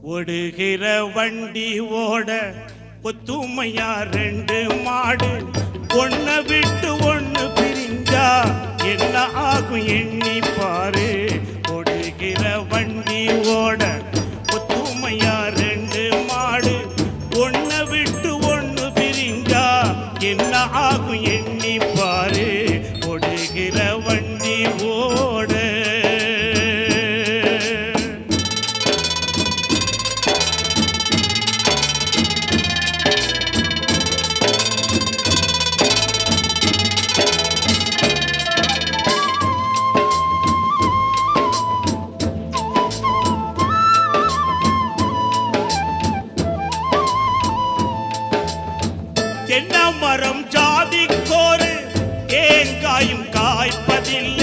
ஓடுகிற வண்டி ஓட ஒத்துமையா ரெண்டு மாடு ஒன்ன விட்டு ஒண்ணு பிரிஞ்சா என்ன ஆகும் எண்ணி பாரு. ஓடுகிற வண்டி ஓட ஒத்துமையா ரெண்டு மாடு ஒன்ன விட்டு ஒண்ணு பிரிஞ்சா என்ன ஆகும் எண்ணி பாரு. ஓடுகிற வண்டி ஓட தென்னை மரம் ஜாதி கோரு தேங்காயும் காய்ப்பதில்லை.